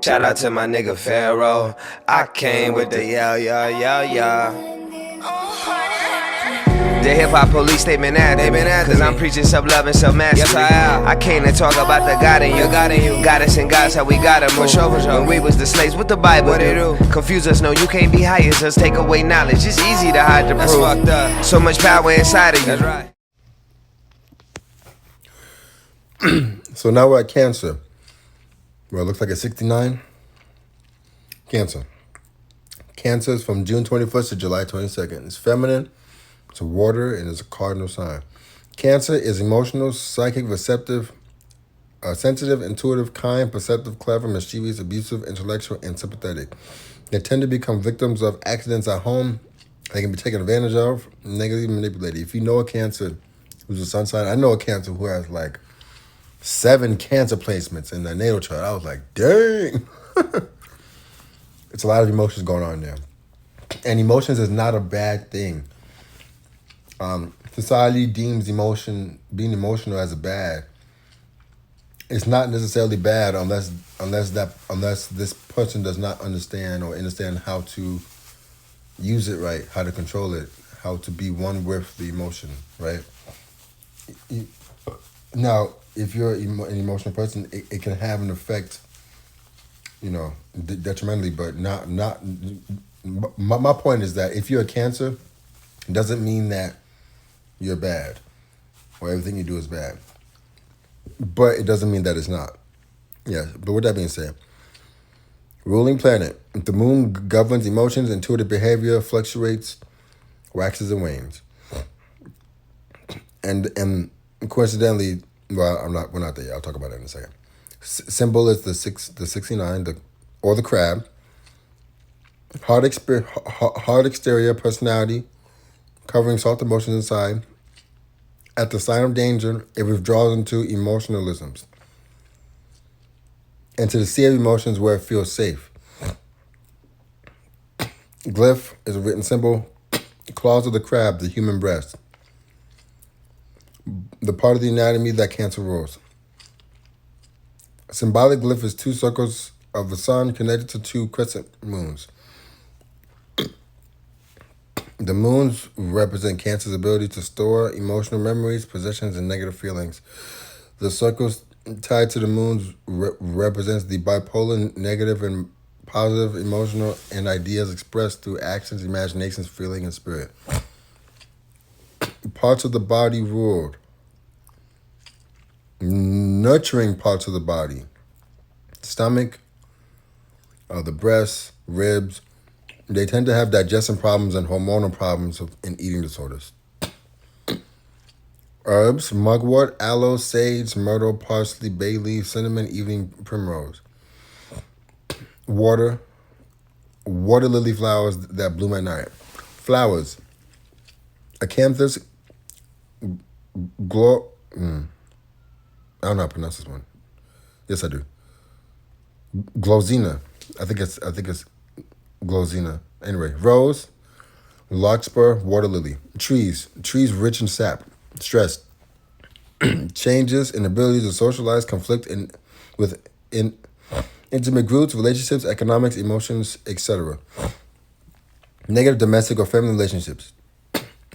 Shout out to my nigga Pharaoh. I came with the yeah. The hip-hop police, they been after me, cause I'm preaching self-love and self-mastery. Yes, I am. I came to talk about the God in you. Goddess and God's how we gotta move. For sure. When we was the slaves, what the Bible do? Confuse us, no, you can't be high as us. Take away knowledge, it's easy to hide the proof. That's fucked up. So much power inside of you. That's right. So now we're at Cancer. Well, it looks like a 69. Cancer. Cancer is from June 21st to July 22nd. It's feminine, it's a water, and it's a cardinal sign. Cancer is emotional, psychic, receptive, sensitive, intuitive, kind, perceptive, clever, mischievous, abusive, intellectual, and sympathetic. They tend to become victims of accidents at home. They can be taken advantage of, negatively manipulated. If you know a Cancer who's a sun sign, I know a Cancer who has like 7 Cancer placements in their natal chart. I was like, dang. It's a lot of emotions going on there. And emotions is not a bad thing. Society deems being emotional as a bad. It's not necessarily bad unless this person does not understand how to use it right, how to control it, how to be one with the emotion, right? Now, if you're an emotional person, it can have an effect, detrimentally, but not. My point is that if you're a Cancer, it doesn't mean that you're bad or everything you do is bad. But it doesn't mean that it's not. Yeah, but with that being said, ruling planet. The moon governs emotions, intuitive behavior, fluctuates, waxes and wanes. And coincidentally, well, we're not there yet. I'll talk about that in a second. Symbol is the 69, or the crab. Hard exterior personality, covering soft emotions inside. At the sign of danger, it withdraws into emotionalisms, into the sea of emotions where it feels safe. Glyph is a written symbol. Claws of the crab, the human breast. The part of the anatomy that Cancer rules. Symbolic glyph is 2 circles of the sun connected to 2 crescent moons. The moons represent Cancer's ability to store emotional memories, possessions, and negative feelings. The circles tied to the moons represents the bipolar, negative and positive, emotional, and ideas expressed through actions, imaginations, feeling, and spirit. Parts of the body ruled. Nurturing parts of the body. Stomach, the breasts, ribs. They tend to have digestion problems and hormonal problems and eating disorders. Herbs, mugwort, aloe, sage, myrtle, parsley, bay leaf, cinnamon, evening primrose. Water lily flowers that bloom at night. Flowers, acanthus, I don't know how to pronounce this one. Yes, I do. Glozina. I think it's Glozina. Anyway, rose, larkspur, water lily. Trees rich in sap. Stress. Changes, inability to socialize, conflict with intimate groups, relationships, economics, emotions, etc. Negative domestic or family relationships.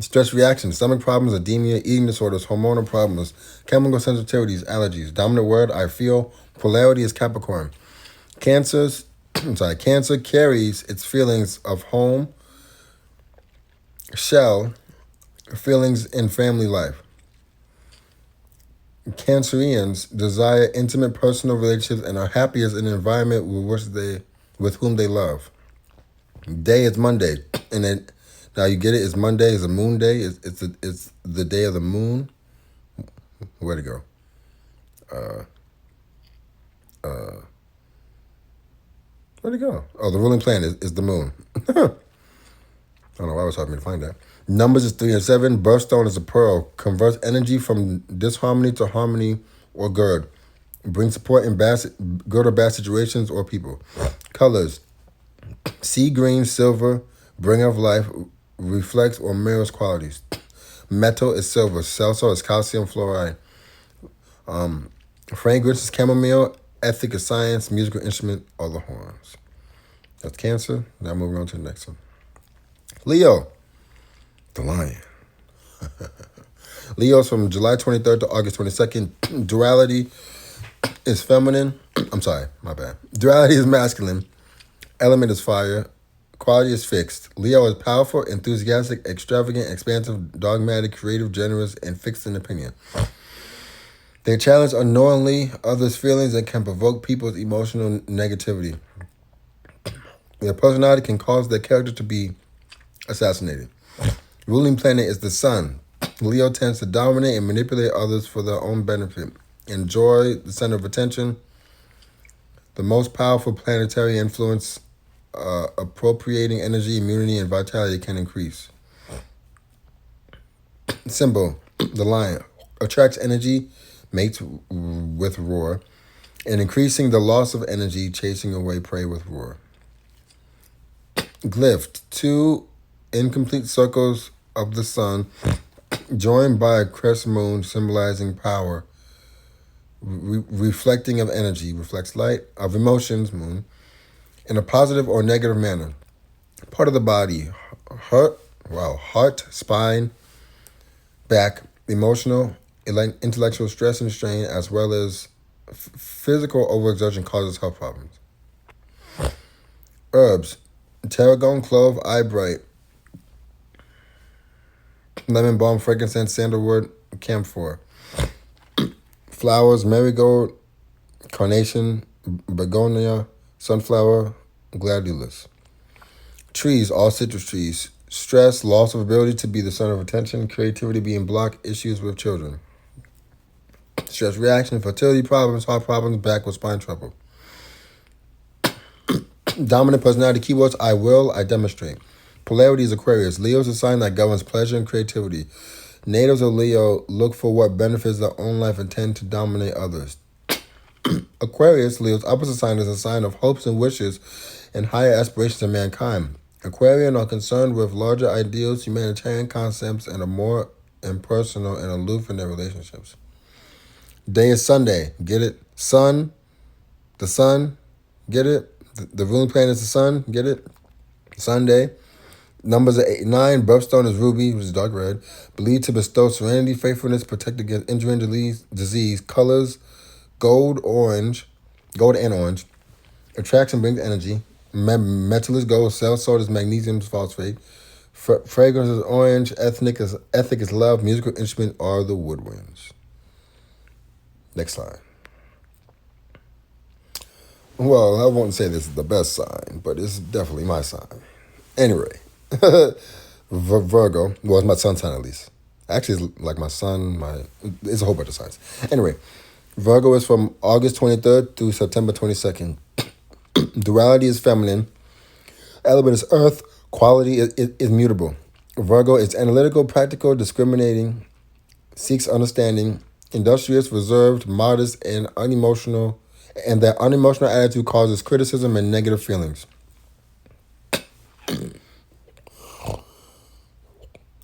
Stress reactions, stomach problems, edema, eating disorders, hormonal problems, chemical sensitivities, allergies. Dominant word, I feel. Polarity is Capricorn. Cancer carries its feelings of home, shell, feelings in family life. Cancerians desire intimate personal relationships and are happiest in an environment with whom they love. Day is Monday, and then now you get it. It's Monday. It's a moon day. It's the day of the moon. Where'd it go? Where'd it go? Oh, the ruling planet is the moon. I don't know why it was hard for me to find that. Numbers is 3 and 7. Birthstone is a pearl. Converts energy from disharmony to harmony or good. Brings support in good or bad situations or people. Colors. Sea green, silver, bringer of life, reflects or mirrors qualities. Metal is silver. Celso is calcium fluoride. Fragrance is chamomile. ethic of science, musical instrument, or the horns. That's Cancer. Now moving on to the next one. Leo, the lion. Leo's from July 23rd to August 22nd. Duality is feminine. I'm sorry, my bad. Duality is masculine. Element is fire. Quality is fixed. Leo is powerful, enthusiastic, extravagant, expansive, dogmatic, creative, generous, and fixed in opinion. They challenge unknowingly others' feelings and can provoke people's emotional negativity. Their personality can cause their character to be assassinated. Ruling planet is the sun. Leo tends to dominate and manipulate others for their own benefit. Enjoy the center of attention. The most powerful planetary influence, appropriating energy, immunity, and vitality can increase. Symbol, the lion, attracts energy, mates with roar, and increasing the loss of energy, chasing away prey with roar. Glyph, 2 incomplete circles of the sun, joined by a crest moon symbolizing power, reflecting of energy, reflects light, of emotions, moon, in a positive or negative manner. Part of the body, heart, spine, back, emotional, intellectual stress and strain, as well as physical overexertion causes health problems. Herbs, tarragon, clove, eyebright, lemon balm, frankincense, sandalwood, camphor. Flowers, marigold, carnation, begonia, sunflower, gladiolus. Trees, all citrus trees. Stress, loss of ability to be the center of attention, creativity being blocked, issues with children. Stress reaction, fertility problems, heart problems, back with spine trouble. Dominant personality keywords, I will, I demonstrate. Polarity is Aquarius. Leo is a sign that governs pleasure and creativity. Natives of Leo look for what benefits their own life and tend to dominate others. Aquarius, Leo's opposite sign, is a sign of hopes and wishes and higher aspirations of mankind. Aquarian are concerned with larger ideals, humanitarian concepts, and are more impersonal and aloof in their relationships. Day is Sunday. Get it? Sun. The sun. Get it? The ruling planet is the sun. Get it? Sunday. Numbers are 8, 9. Birthstone is ruby, which is dark red. Believed to bestow serenity, faithfulness, protect against injury and disease. Colors, gold and orange. Attraction brings energy. Metal is gold. Cell salt is magnesium phosphate. Fragrance is orange. Ethic is love. Musical instrument are the woodwinds. Next slide. Well, I won't say this is the best sign, but it's definitely my sign. Anyway, Virgo. Well, it's my sun sign at least. Actually, it's like my sun, it's a whole bunch of signs. Anyway, Virgo is from August 23rd through September 22nd. Duality is feminine. Element is earth. Quality is mutable. Virgo is analytical, practical, discriminating, seeks understanding, industrious, reserved, modest, and unemotional, and that unemotional attitude causes criticism and negative feelings.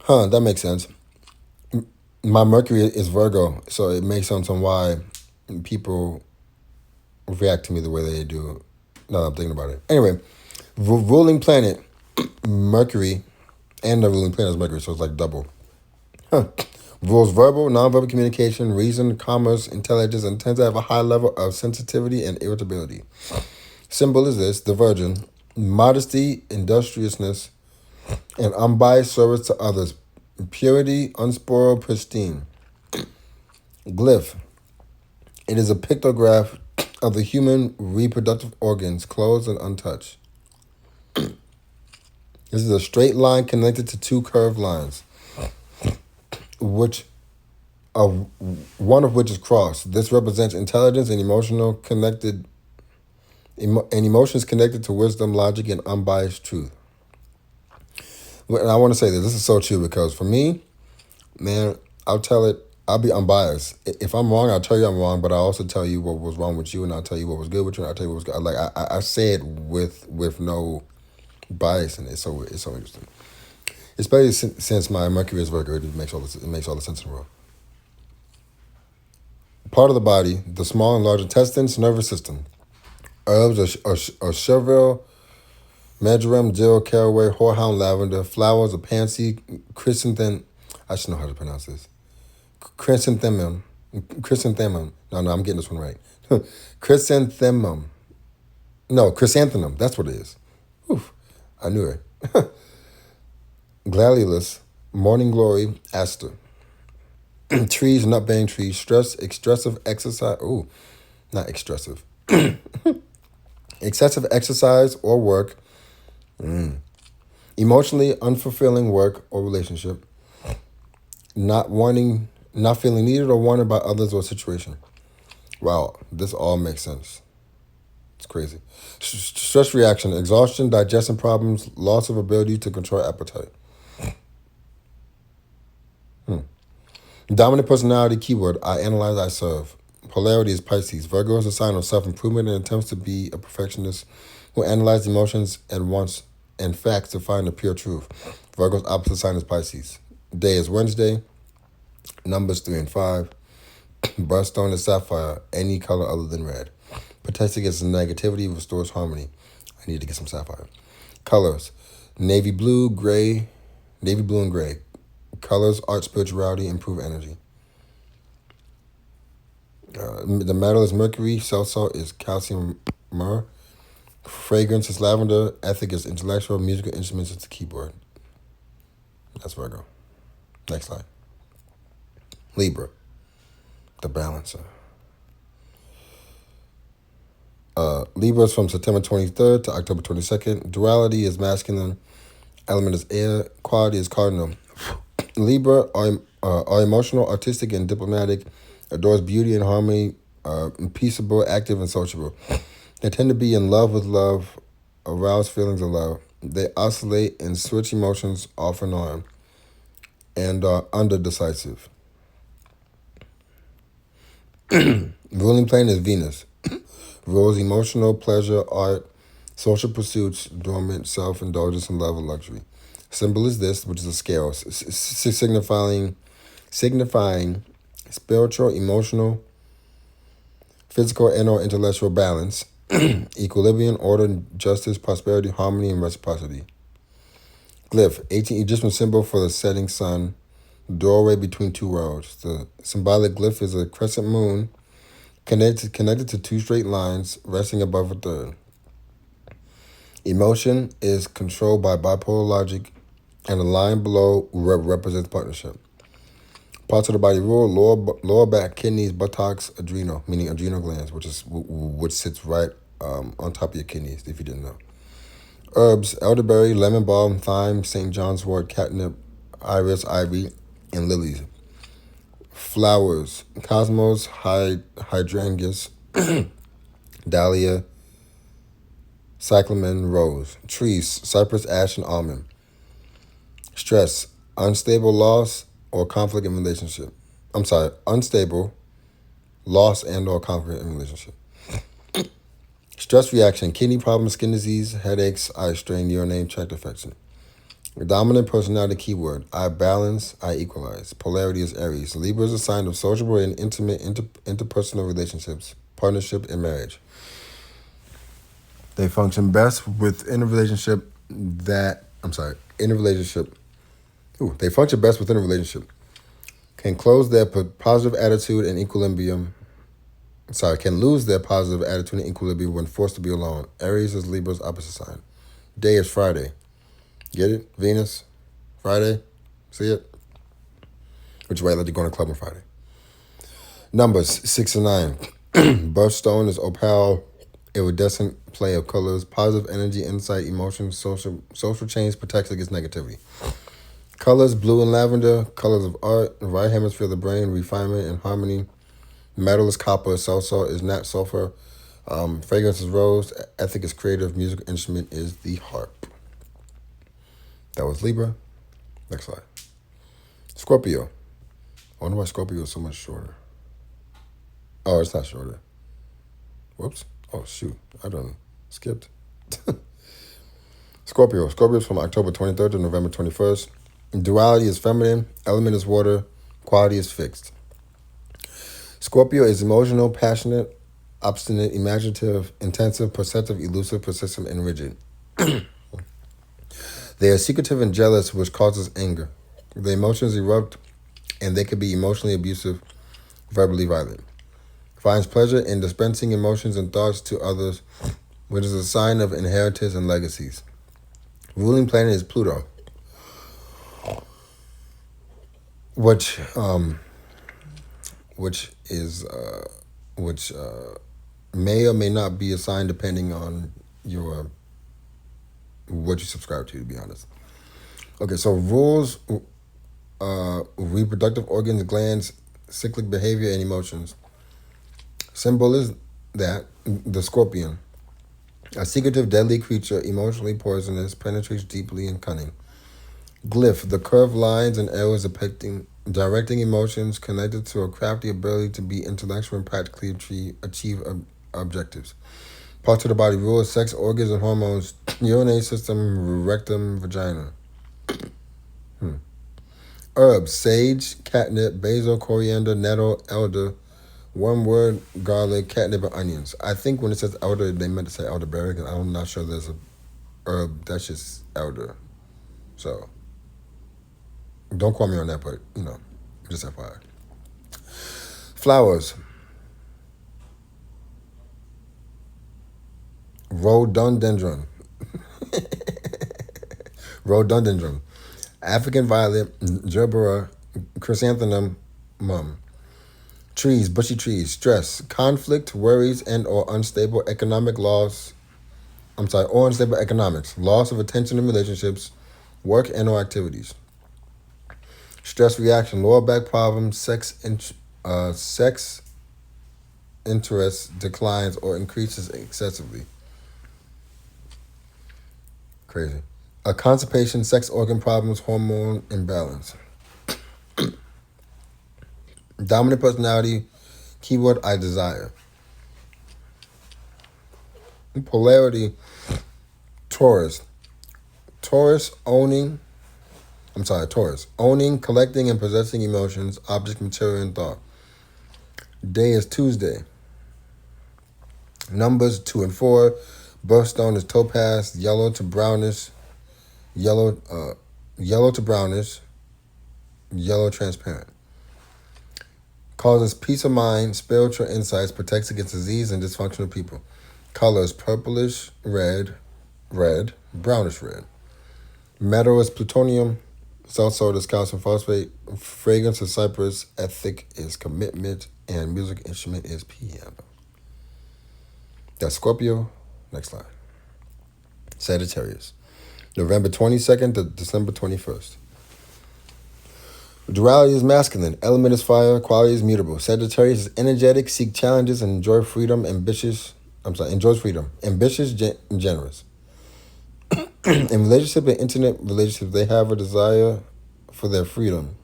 That makes sense. My Mercury is Virgo, so it makes sense on why people react to me the way they do. Now that I'm thinking about it. Anyway, ruling planet, Mercury, and the ruling planet is Mercury, so it's like double. Rules verbal, nonverbal communication, reason, commerce, intelligence, and tends to have a high level of sensitivity and irritability. Symbol is this, the Virgin, modesty, industriousness, and unbiased service to others. Purity, unspoiled, pristine. Glyph. It is a pictograph of the human reproductive organs, closed and untouched. This is a straight line connected to 2 curved lines, one of which is crossed. This represents intelligence and emotions connected to wisdom, logic, and unbiased truth. And I want to say this is so true because for me, man, I'll be unbiased. If I'm wrong, I'll tell you I'm wrong, but I'll also tell you what was wrong with you, and I'll tell you what was good with you, and I'll tell you what was good. Like I say it with no bias, and it's so interesting. Especially since my Mercury is Virgo, it makes all the sense in the world. Part of the body, the small and large intestines, nervous system. Herbs are chervil, marjoram, dill, caraway, horehound, lavender. Flowers are pansy, chrysanthemum. I should know how to pronounce this. Chrysanthemum. Chrysanthemum. No, I'm getting this one right. Chrysanthemum. No, chrysanthemum. That's what it is. Oof, I knew it. Gladiolus, morning glory, aster. Trees, nut-bearing trees. Excessive exercise. Ooh, not excessive. Excessive exercise or work. Emotionally unfulfilling work or relationship. Not feeling needed or wanted by others or situation. Wow, this all makes sense. It's crazy. Stress reaction, exhaustion, digestion problems, loss of ability to control appetite. Dominant personality, keyword, I analyze, I serve. Polarity is Pisces. Virgo is a sign of self-improvement and attempts to be a perfectionist who analyzes emotions and wants and facts to find the pure truth. Virgo's opposite sign is Pisces. Day is Wednesday. Numbers 3 and 5. Birthstone is sapphire, any color other than red. Protects against negativity, restores harmony. I need to get some sapphire. Colors, navy blue and gray. Colors, art, spirituality, improve energy. The metal is mercury. Cell salt is calcium myrrh. Fragrance is lavender. Ethic is intellectual. Musical instruments is the keyboard. That's Virgo. Next slide. Libra, the balancer. Libra is from September 23rd to October 22nd. Duality is masculine. Element is air. Quality is cardinal. Libra are emotional, artistic, and diplomatic. Adores beauty and harmony. Peaceable, active, and sociable. They tend to be in love with love. Arouse feelings of love. They oscillate and switch emotions off and on. And are underdecisive. Ruling plane is Venus. Rules emotional, pleasure, art, social pursuits, dormant, self-indulgence, and love and luxury. Symbol is this, which is a scale, signifying spiritual, emotional, physical, and or intellectual balance, equilibrium, order, justice, prosperity, harmony, and reciprocity. Glyph, ancient Egyptian symbol for the setting sun, doorway between two worlds. The symbolic glyph is a crescent moon connected to two straight lines resting above a third. Emotion is controlled by bipolar logic, and the line below represents partnership. Parts of the body rule: lower back, kidneys, buttocks, adrenal, meaning adrenal glands, which sits right on top of your kidneys, if you didn't know. Herbs: elderberry, lemon balm, thyme, St. John's wort, catnip, iris, ivy, and lilies. Flowers: cosmos, hydrangeas, dahlia, cyclamen, rose. Trees: cypress, ash, and almond. Stress: unstable, loss, or conflict in relationship. Unstable, loss, and or conflict in relationship. Stress reaction: kidney problems, skin disease, headaches, eye strain, urinary tract infection. Dominant personality, keyword, I balance, I equalize. Polarity is Aries. Libra is a sign of sociable and intimate interpersonal relationships, partnership, and marriage. They function best within a relationship They function best within a relationship. Can lose their positive attitude and equilibrium when forced to be alone. Aries is Libra's opposite sign. Day is Friday. Get it? Venus, Friday. See it? Which way I let you go on a club on Friday. Numbers 6 and 9. Birthstone is opal, iridescent play of colors, positive energy, insight, emotions, social change, protects against negativity. Colors: blue and lavender. Colors of art: the right hemisphere of the brain, refinement and harmony. Metal is copper. Cell salt is nat sulfur. Fragrance is rose. Ethic is creative. Musical instrument is the harp. That was Libra. Next slide. Scorpio. I wonder why Scorpio is so much shorter. Oh, it's not shorter. Whoops. Oh, shoot. I done skipped. Scorpio. Scorpio is from October 23rd to November 21st. Duality is feminine. Element is water. Quality is fixed. Scorpio is emotional, passionate, obstinate, imaginative, intensive, perceptive, elusive, persistent, and rigid. They are secretive and jealous, which causes anger. The emotions erupt, and they can be emotionally abusive, verbally violent. Finds pleasure in dispensing emotions and thoughts to others, which is a sign of inheritance and legacies. Ruling planet is Pluto, which may or may not be a sign depending on your what you subscribe to be honest. Okay, so rules reproductive organs, glands, cyclic behavior, and emotions. Symbol is that the scorpion, a secretive, deadly creature, emotionally poisonous, penetrates deeply and cunning. Glyph, the curved lines and arrows depicting directing emotions connected to a crafty ability to be intellectual and practically achieve objectives. Parts of the body rules, sex, organs, and hormones, urinary system, rectum, vagina. Herbs, sage, catnip, basil, coriander, nettle, elder, wormwood, garlic, catnip, and onions. I think when it says elder, they meant to say elderberry, because I'm not sure there's a herb that's just elder. So, don't quote me on that, but, just FYI. Flowers. Rhododendron. Rhododendron. African violet, gerbera, chrysanthemum, Trees, bushy trees. Stress, conflict, worries, and or unstable economic loss. Or unstable economics. Loss of attention in relationships, work and or activities. Stress reaction, lower back problems, sex interest declines or increases excessively. Crazy. Constipation, sex organ problems, hormone imbalance. Dominant personality, keyword I desire. Polarity, Taurus. Taurus, owning, collecting, and possessing emotions, object, material, and thought. Day is Tuesday. Numbers 2 and 4. Birthstone is topaz, yellow to brownish, yellow transparent. Causes peace of mind, spiritual insights, protects against disease and dysfunctional people. Colors purplish red, brownish red. Metal is plutonium, salt is calcium phosphate, fragrance is cypress, ethic is commitment, and music instrument is piano. That's Scorpio. Next slide. Sagittarius. November 22nd to December 21st. Duality is masculine. Element is fire. Quality is mutable. Sagittarius is energetic, seek challenges, and enjoys freedom. Ambitious, and generous. In relationship and intimate relationships, they have a desire for their freedom,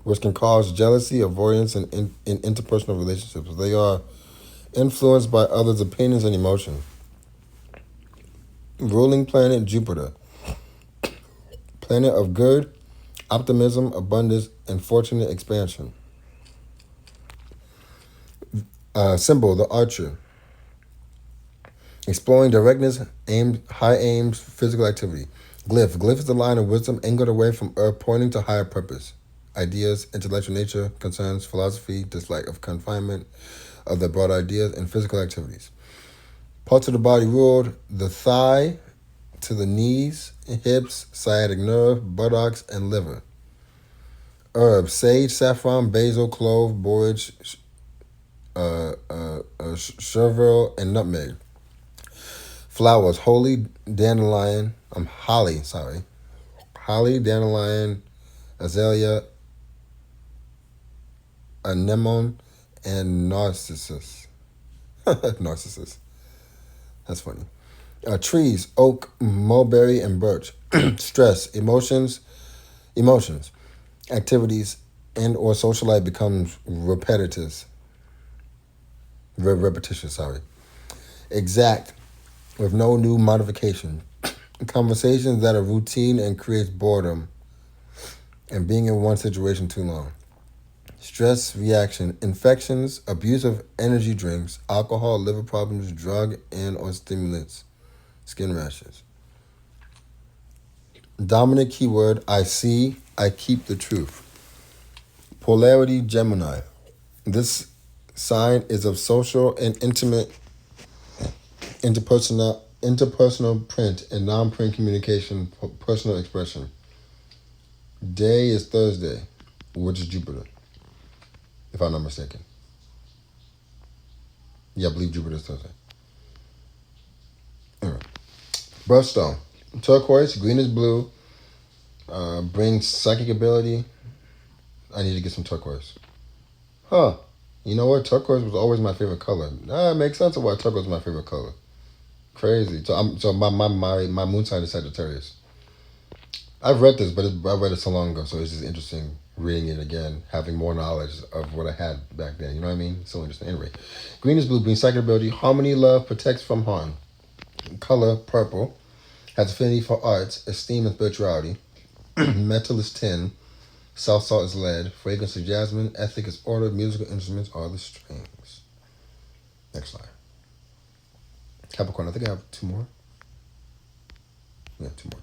which can cause jealousy, avoidance, and in interpersonal relationships. They are influenced by others' opinions and emotions. Ruling planet Jupiter. Planet of good, optimism, abundance, and fortunate expansion. Symbol, the archer. Exploring directness, high aims, physical activity. Glyph. Glyph is the line of wisdom angled away from earth, pointing to higher purpose. Ideas, intellectual nature, concerns, philosophy, dislike of confinement of the broad ideas, and physical activities. Parts of the body ruled, the thigh to the knees, hips, sciatic nerve, buttocks, and liver. Herbs, sage, saffron, basil, clove, borage, chervil, and nutmeg. Flowers, holly, dandelion, azalea, anemone, and narcissus. Narcissus. That's funny. Trees, oak, mulberry, and birch. Stress, emotions, activities, and or social life becomes repetitious. Exact, with no new modification. Conversations that are routine and creates boredom, and being in one situation too long. stress reaction, infections, abuse of energy drinks, alcohol, liver problems, drug and or stimulants, skin rashes. Dominant keyword, I see, I keep the truth. Polarity, Gemini. This sign is of social and intimate interpersonal print and non-print communication, personal expression. Day is Thursday, which is Jupiter, if I'm not mistaken. Yeah, I believe Jupiter is Thursday. All right. Birthstone. Turquoise, green is blue, brings psychic ability. I need to get some turquoise. Huh. You know what? Turquoise was always my favorite color. It makes sense of why turquoise is my favorite color. Crazy. So my moon sign is Sagittarius. I've read this, but I read it so long ago, so it's just interesting reading it again, having more knowledge of what I had back then. You know what I mean? So interesting. Anyway, green is blue, brings psychic ability, harmony, love, protects from harm. Color, purple, has affinity for arts, esteem, and spirituality. Metal is tin, soft salt is lead, fragrance is jasmine, ethic is order, musical instruments are the strings. Next slide. Capricorn, I think I have two more. Yeah, two more.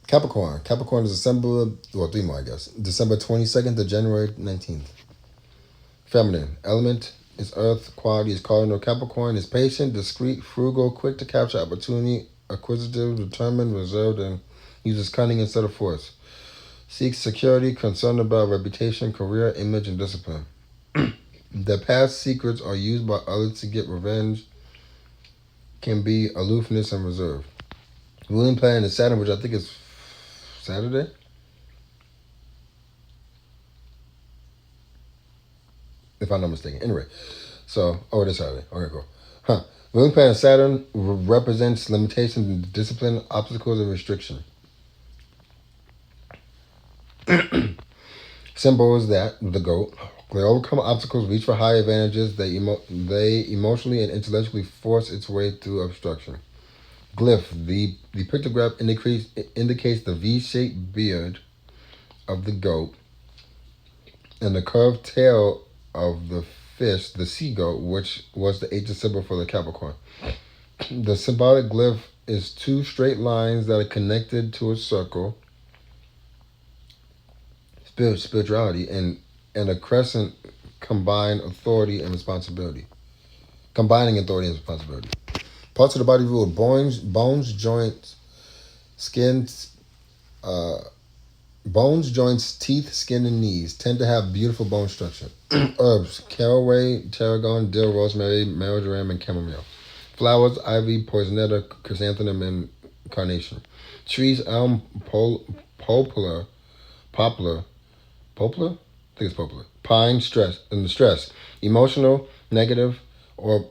Capricorn. Capricorn is three more, I guess. December 22nd to January 19th. Feminine. Element is earth. Quality is cardinal. Capricorn is patient, discreet, frugal, quick to capture opportunity, acquisitive, determined, reserved, and uses cunning instead of force. Seeks security, concerned about reputation, career, image, and discipline. Their past secrets are used by others to get revenge. Can be aloofness and reserve. Ruling planet is Saturn, which I think is Saturday? If I'm not mistaken. Anyway, so, it is Saturday. Okay, cool. Ruling planet Saturn represents limitations, discipline, obstacles, and restriction. Symbols that the goat. They overcome obstacles, reach for high advantages. They emotionally and intellectually force its way through obstruction. Glyph. The pictograph indicates the V-shaped beard of the goat and the curved tail of the fish, the sea goat, which was the ancient symbol for the Capricorn. The symbolic glyph is two straight lines that are connected to a circle, spirituality, and a crescent combining authority and responsibility. Parts of the body ruled: bones, joints, teeth, skin, and knees tend to have beautiful bone structure. Herbs: caraway, tarragon, dill, rosemary, marjoram, and chamomile. Flowers: ivy, poisonetta, chrysanthemum, and carnation. Trees: elm, poplar. I think it's poplar. Pine, stress. Emotional, negative or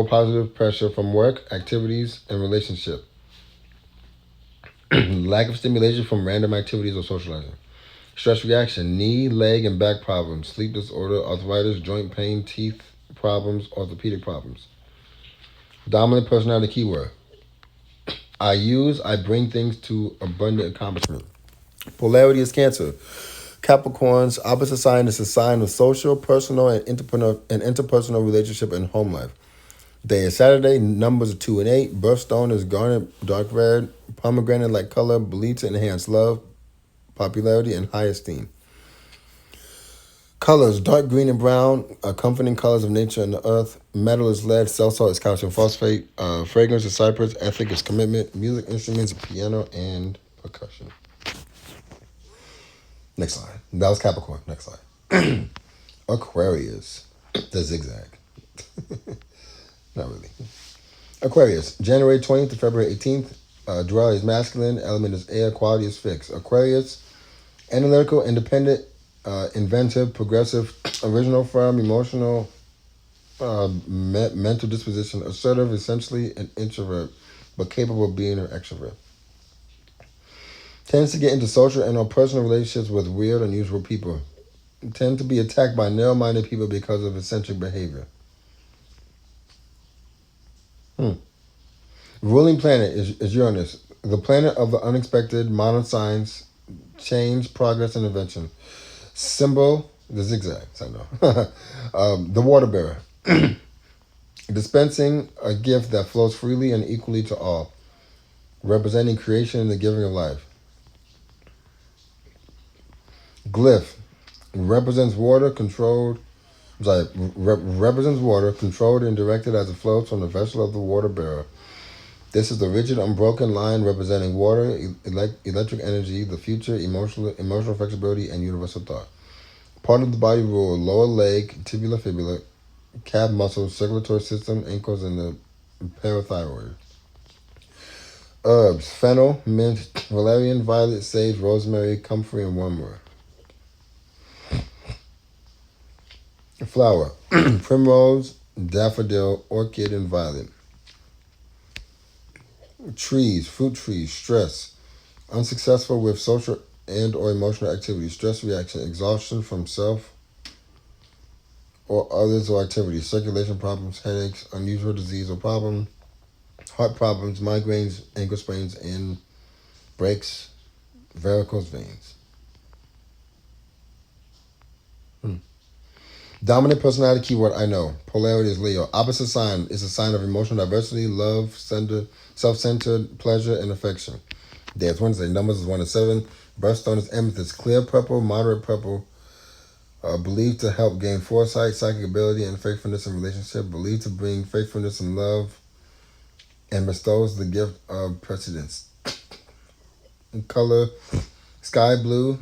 positive pressure from work, activities, and relationship. Lack of stimulation from random activities or socializing. Stress reaction: knee, leg, and back problems, sleep disorder, arthritis, joint pain, teeth problems, orthopedic problems. Dominant personality keyword: I bring things to abundant accomplishment. Polarity is Cancer. Capricorn's opposite sign is a sign of social, personal, and interpersonal relationship and home life. Day is Saturday. Numbers are 2 and 8. Birthstone is garnet, dark red, pomegranate-like color, believed to enhance love, popularity, and high esteem. Colors: dark green and brown, comforting colors of nature and the earth. Metal is lead, cell salt is calcium phosphate. Fragrance is cypress, ethic is commitment. Music instruments, piano, and percussion. Next slide. That was Capricorn. Next slide. Aquarius. The zigzag. Not really. Aquarius. January 20th to February 18th. Duality is masculine. Element is air. Quality is fixed. Aquarius. Analytical, independent, inventive, progressive, original, firm, emotional, mental disposition, assertive, essentially an introvert, but capable of being an extrovert. Tends to get into social and or personal relationships with weird, unusual people. Tend to be attacked by narrow-minded people because of eccentric behavior. Ruling planet is Uranus, the planet of the unexpected, modern science, change, progress, and invention. Symbol, the zigzags, I know. The water bearer. Dispensing a gift that flows freely and equally to all, representing creation and the giving of life. Glyph represents water controlled. Represents water controlled and directed as it flows from the vessel of the water bearer. This is the rigid, unbroken line representing water, electric energy, the future, emotional flexibility, and universal thought. Part of the body rule: lower leg, tibula, fibula, calf muscles, circulatory system, ankles, and the parathyroid. Herbs: fennel, mint, valerian, violet, sage, rosemary, comfrey, and wormwood. Flower: primrose, daffodil, orchid, and violet. Trees: fruit trees. Stress: unsuccessful with social and or emotional activity. Stress reaction: exhaustion from self or others or activities. Circulation problems, headaches, unusual disease or problem, heart problems, migraines, ankle sprains, and breaks, varicose veins. Dominant personality keyword: I know. Polarity is Leo. Opposite sign is a sign of emotional diversity, love, self-centered, pleasure, and affection. Day is Wednesday. Numbers is 1 to 7. Birthstone is amethyst. Clear purple, moderate purple. Believed to help gain foresight, psychic ability, and faithfulness in relationship. Believed to bring faithfulness and love, and bestows the gift of precedence. Color: sky blue,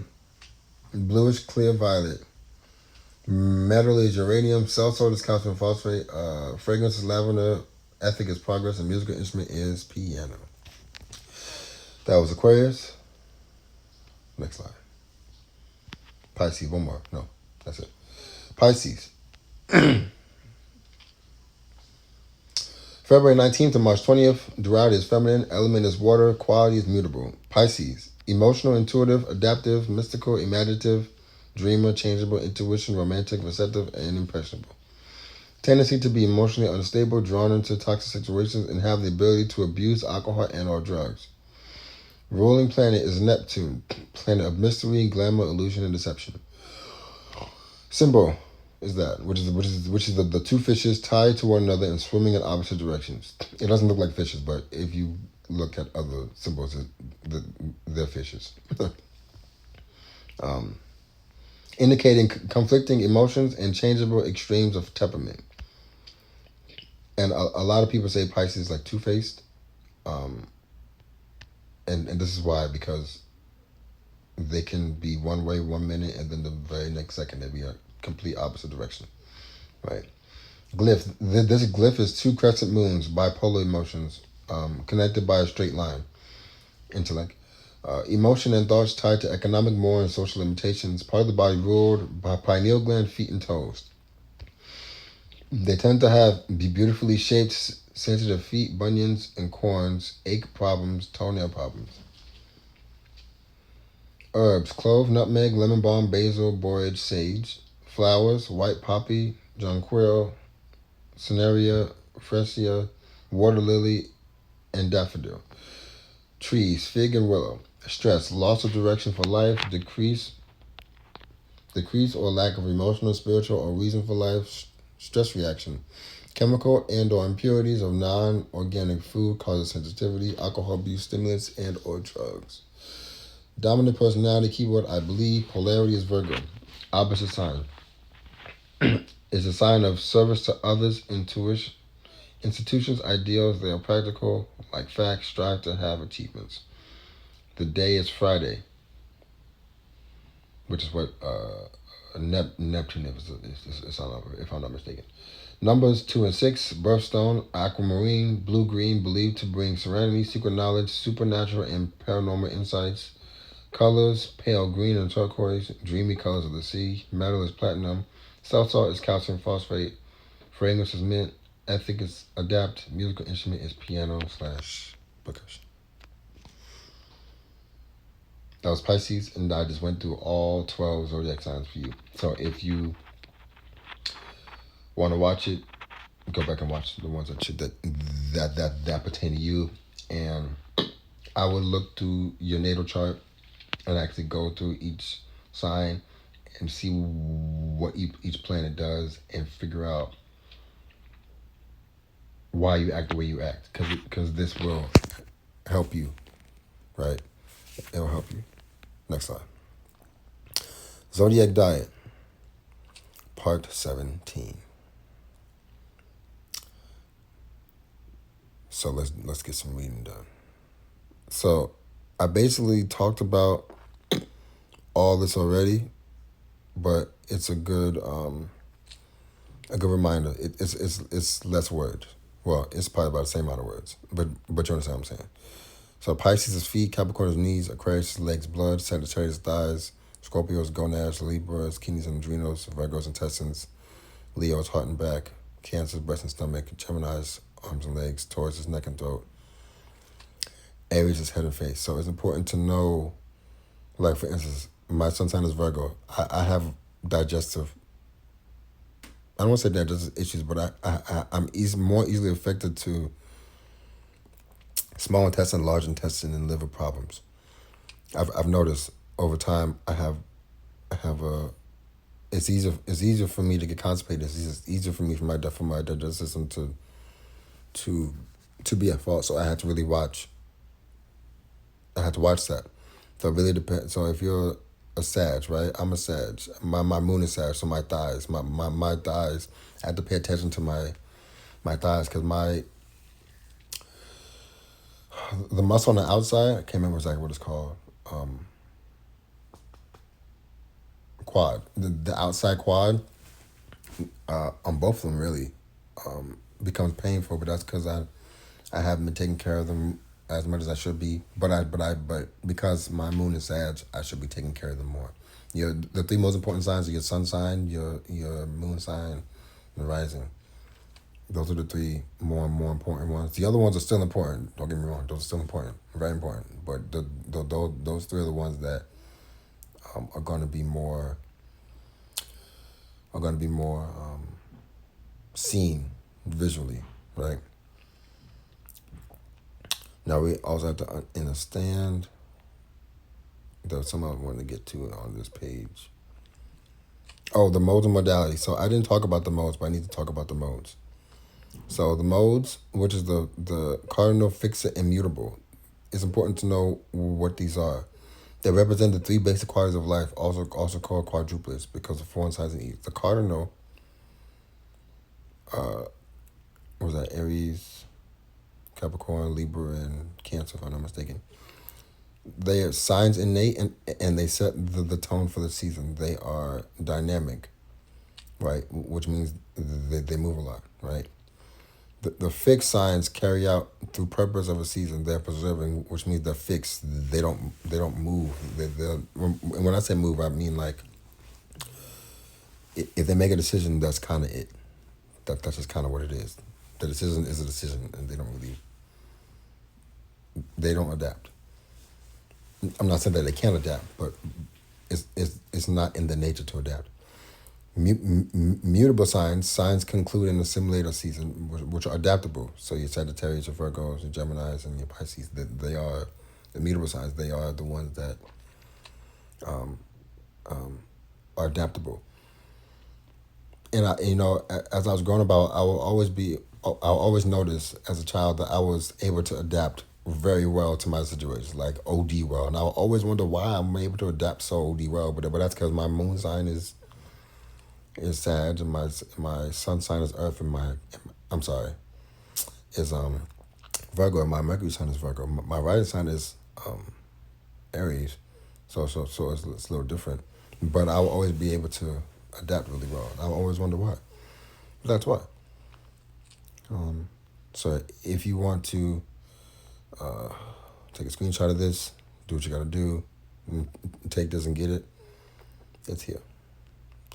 bluish clear violet. Metal is uranium. Cell salt is calcium phosphate. Fragrance is lavender. Ethic is progress. And musical instrument is piano. That was Aquarius. Next slide. Pisces. One more. No, that's it. Pisces. February 19th to March 20th. Duality is feminine. Element is water. Quality is mutable. Pisces. Emotional, intuitive, adaptive, mystical, imaginative, dreamer, changeable, intuition, romantic, receptive, and impressionable. Tendency to be emotionally unstable, drawn into toxic situations, and have the ability to abuse alcohol and or drugs. Ruling planet is Neptune, planet of mystery, glamour, illusion, and deception. Symbol is that, which is the two fishes tied to one another and swimming in opposite directions. It doesn't look like fishes, but if you look at other symbols, they're fishes. Indicating conflicting emotions and changeable extremes of temperament. And a lot of people say Pisces is like two-faced. And this is why, because they can be one way 1 minute and then the very next second they be a complete opposite direction. Right? Glyph. This glyph is two crescent moons, bipolar emotions, connected by a straight line. Intellect. Emotion and thoughts tied to economic, moral, and social limitations. Part of the body ruled by pineal gland, feet, and toes. They tend to be beautifully shaped, sensitive feet, bunions, and corns, ache problems, toenail problems. Herbs: clove, nutmeg, lemon balm, basil, borage, sage. Flowers: white poppy, jonquil, cineraria, freesia, water lily, and daffodil. Trees: fig and willow. Stress: loss of direction for life, decrease or lack of emotional, spiritual, or reason for life. Stress reaction: chemical and or impurities of non-organic food causes sensitivity, alcohol abuse, stimulants, and or drugs. Dominant personality keyword: I believe. Polarity is Virgo. Opposite sign is a sign of service to others, institutions, ideals. They are practical, like facts, strive to have achievements. The day is Friday, which is what Neptune is, if I'm not mistaken. Numbers 2 and 6, birthstone, aquamarine, blue-green, believed to bring serenity, secret knowledge, supernatural, and paranormal insights. Colors: pale green and turquoise, dreamy colors of the sea. Metal is platinum. Cell salt is calcium phosphate. Fragrance is mint. Ethic is adapt. Musical instrument is piano/percussion. That was Pisces, and I just went through all 12 zodiac signs for you. So if you want to watch it, go back and watch the ones that pertain to you. And I would look through your natal chart and actually go through each sign and see what each planet does and figure out why you act the way you act, because this will help you, right? It will help you. Next slide. Zodiac diet, part 17. So let's get some reading done. So I basically talked about all this already, but it's a good reminder. It's less words. Well, it's probably about the same amount of words, but you understand what I'm saying. So Pisces is feet, Capricorn is knees, Aquarius is legs, blood, Sagittarius thighs, Scorpio is gonads, Libra is kidneys and adrenals, Virgo is intestines, Leo is heart and back, Cancer is breast and stomach, Gemini is arms and legs, Taurus is neck and throat, Aries is head and face. So it's important to know, like for instance, my sun sign is Virgo. I have digestive, I don't want to say digestive issues, but I'm more easily affected to small intestine, large intestine, and liver problems. I've noticed over time I have it's easier for me to get constipated. It's easier for me for my digestive system to be at fault. So I had to really watch. I had to watch that. So it really depends. So if you're a Sag, right? I'm a Sag. My moon is Sag, so my thighs, my thighs. I have to pay attention to my thighs because the muscle on the outside, I can't remember exactly what it's called. Quad. The outside quad, on both of them really, becomes painful. But that's because I haven't been taking care of them as much as I should be. But because my moon is Sag, I should be taking care of them more. The three most important signs are your sun sign, your moon sign, and rising. Those are the three more important ones. The other ones are still important. Don't get me wrong; those are still important, very important. But those three are the ones that are going to be more seen visually, right? Now we also have to understand. There's something I wanted to get to on this page. Oh, the modes and modalities. So I didn't talk about the modes, but I need to talk about the modes. So the modes, which is the cardinal, fixed, and immutable, it's important to know what these are. They represent the three basic qualities of life, also called quadruplets, because of foreign signs in each. The cardinal, what was that? Aries, Capricorn, Libra, and Cancer, if I'm not mistaken. They are signs innate, and they set the tone for the season. They are dynamic, right? Which means they move a lot, right? The fixed signs carry out through purpose of a season. They're preserving, which means they're fixed. They don't move. And when I say move, I mean like if they make a decision, that's kind of it. That's just kind of what it is. The decision is a decision, and they don't adapt. I'm not saying that they can't adapt, but it's not in the nature to adapt. Mutable signs conclude and assimilate a season, which are adaptable. So your Sagittarius, your Virgos, your Geminis, and your Pisces, they are the mutable signs. They are the ones that are adaptable. And as I was growing about, I will always notice as a child that I was able to adapt very well to my situations, like OD well. And I will always wonder why I'm able to adapt so OD well, but that's because my moon sign is Sag, and my sun sign is Earth, and is Virgo, and my Mercury sign is Virgo. My rising sign is Aries, so it's a little different. But I will always be able to adapt really well. I will always wonder why. But that's why. So if you want to take a screenshot of this, do what you got to do, take this and get it, it's here.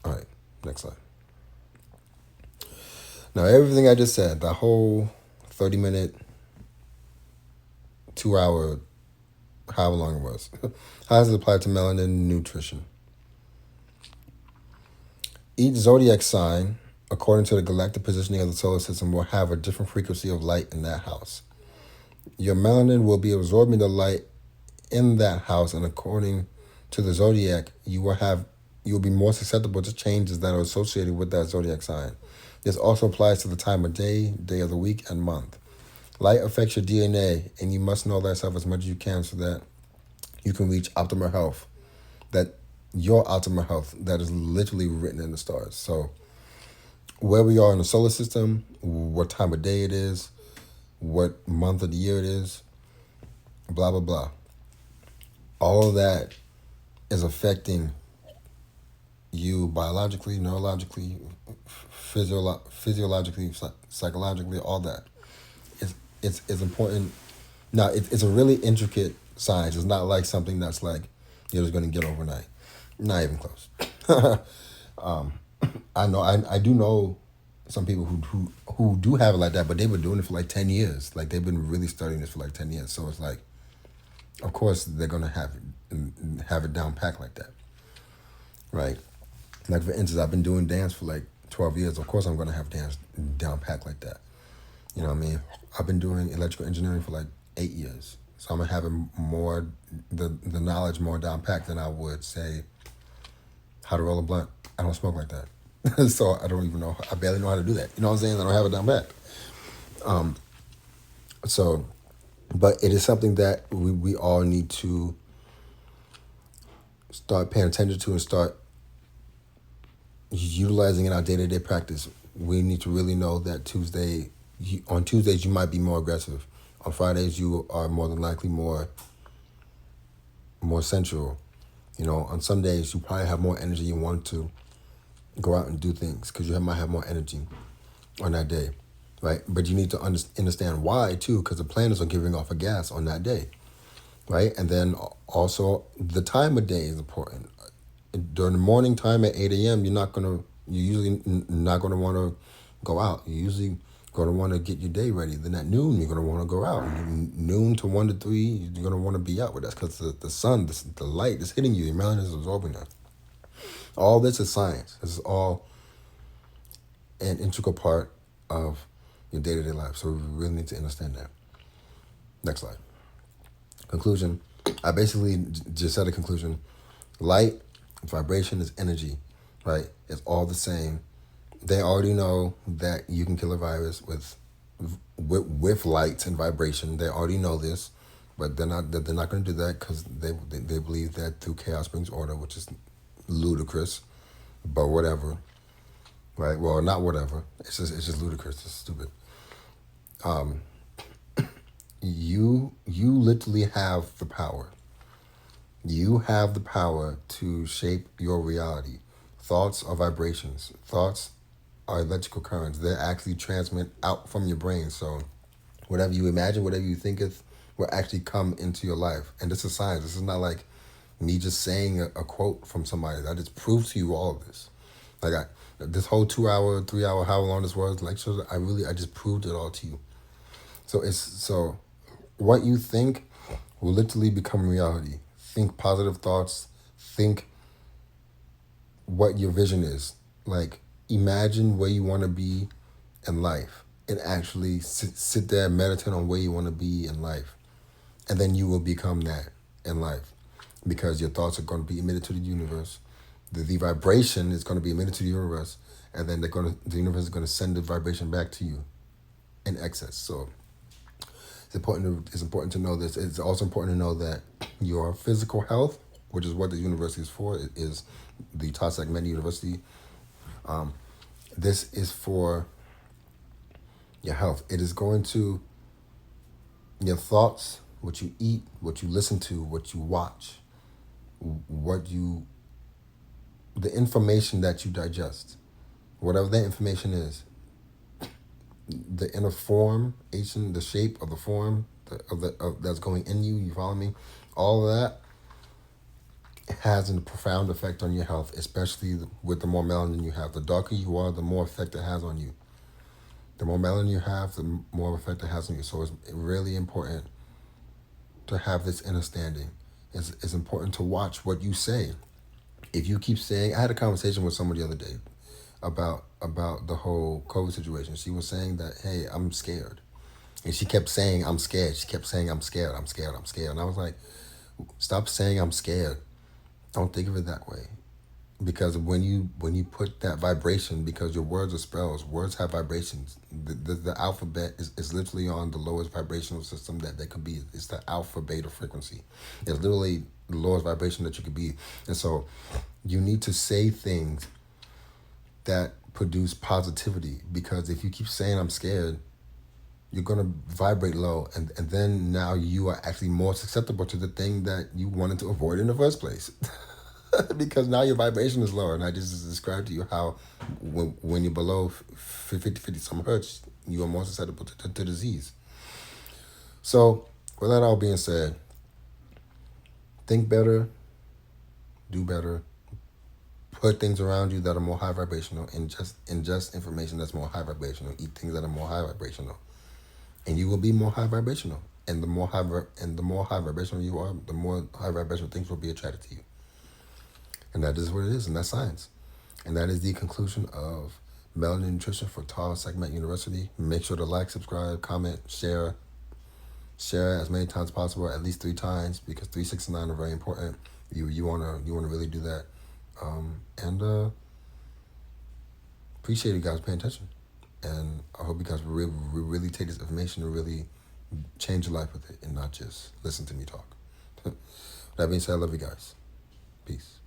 All right. Next slide. Now, everything I just said, the whole 30-minute, 2-hour, however long it was, how does it apply to melanin nutrition? Each zodiac sign, according to the galactic positioning of the solar system, will have a different frequency of light in that house. Your melanin will be absorbing the light in that house, and according to the zodiac, you will have you'll be more susceptible to changes that are associated with that zodiac sign. This also applies to the time of day, day of the week, and month. Light affects your DNA, and you must know thyself as much as you can so that you can reach optimal health. That your optimal health that is literally written in the stars. So where we are in the solar system, what time of day it is, what month of the year it is, blah, blah, blah. All of that is affecting you biologically, neurologically, physiologically, psychologically, all that. It's important. Now, it's a really intricate science. It's not like something that's like you're just going to get overnight. Not even close. I do know some people who do have it like that, but they've been doing it for like 10 years. Like, they've been really studying this for like 10 years. So it's like, of course, they're going to have it down packed like that. Right? Like, for instance, I've been doing dance for like 12 years. Of course, I'm going to have dance down packed like that. You know what I mean? I've been doing electrical engineering for like 8 years. So I'm going to have the knowledge more down packed than I would say how to roll a blunt. I don't smoke like that. So I don't even know. I barely know how to do that. You know what I'm saying? I don't have it down packed. But it is something that we all need to start paying attention to and start utilizing in our day-to-day practice. We need to really know that on Tuesdays you might be more aggressive. On Fridays you are more than likely more sensual. You know, on some days you probably have more energy. You want to go out and do things because you might have more energy on that day, right? But you need to understand why too, because the planets are giving off a gas on that day, right? And then also the time of day is important. During the morning time at 8 a.m., you're usually not going to want to go out. You're usually going to want to get your day ready. Then at noon, you're going to want to go out. Noon to 1 to 3, you're going to want to be out with us because the sun, the light is hitting you. Your melanin is absorbing that. All this is science. This is all an integral part of your day-to-day life. So we really need to understand that. Next slide. Conclusion. I basically just said a conclusion. Light, vibration is energy, right? It's all the same. They already know that you can kill a virus with light and vibration. They already know this, but they're not going to do that because they believe that through chaos brings order, which is ludicrous, but whatever, right? Well, not whatever. It's just ludicrous. It's stupid. You literally have the power. You have the power to shape your reality. Thoughts are vibrations. Thoughts are electrical currents. They actually transmit out from your brain. So whatever you imagine, whatever you think of, will actually come into your life. And this is science. This is not like me just saying a quote from somebody. I just proved to you all of this. Like this whole 2 hour, 3 hour, however long this was lecture, I just proved it all to you. So what you think will literally become reality. Think positive thoughts. Think what your vision is. Like, imagine where you want to be in life and actually sit there and meditate on where you want to be in life. And then you will become that in life because your thoughts are going to be emitted to the universe. The vibration is going to be emitted to the universe, and then the universe is going to send the vibration back to you in excess. So it's important to know this. It's also important to know that your physical health, which is what the university is for, is the SEKHMET University. This is for your health. It is going to your thoughts, what you eat, what you listen to, what you watch, the information that you digest, whatever that information is, the inner formation, the shape of the form that's going in you. You follow me? All of that has a profound effect on your health, especially with the more melanin you have. The darker you are, the more effect it has on you. The more melanin you have, the more effect it has on you. So it's really important to have this understanding. It's important to watch what you say. If you keep saying, I had a conversation with someone the other day about the whole COVID situation. She was saying that, hey, I'm scared. And she kept saying, I'm scared. She kept saying, I'm scared, I'm scared, I'm scared. And I was like, stop saying I'm scared. Don't think of it that way. Because when you put that vibration, because your words are spells, words have vibrations. The alphabet is literally on the lowest vibrational system that could be. It's the alpha beta frequency. It's literally the lowest vibration that you could be. And so you need to say things that produce positivity, because if you keep saying I'm scared, you're going to vibrate low, and then now you are actually more susceptible to the thing that you wanted to avoid in the first place. Because now your vibration is lower. And I just described to you how when you're below 50 some hertz, you are more susceptible to disease. So with that all being said, think better, do better, put things around you that are more high vibrational, and ingest information that's more high vibrational, eat things that are more high vibrational, and you will be more high vibrational. And the more high vibrational you are, the more high vibrational things will be attracted to you. And that is what it is, and that's science. And that is the conclusion of Melanin Nutrition for Tall SEKHMET University. Make sure to like, subscribe, comment, share as many times as possible, at least 3 times, because 3, 6, and 9 are very important. You wanna really do that. And appreciate you guys paying attention. And I hope you guys really take this information and really change your life with it, and not just listen to me talk. That being said, I love you guys. Peace.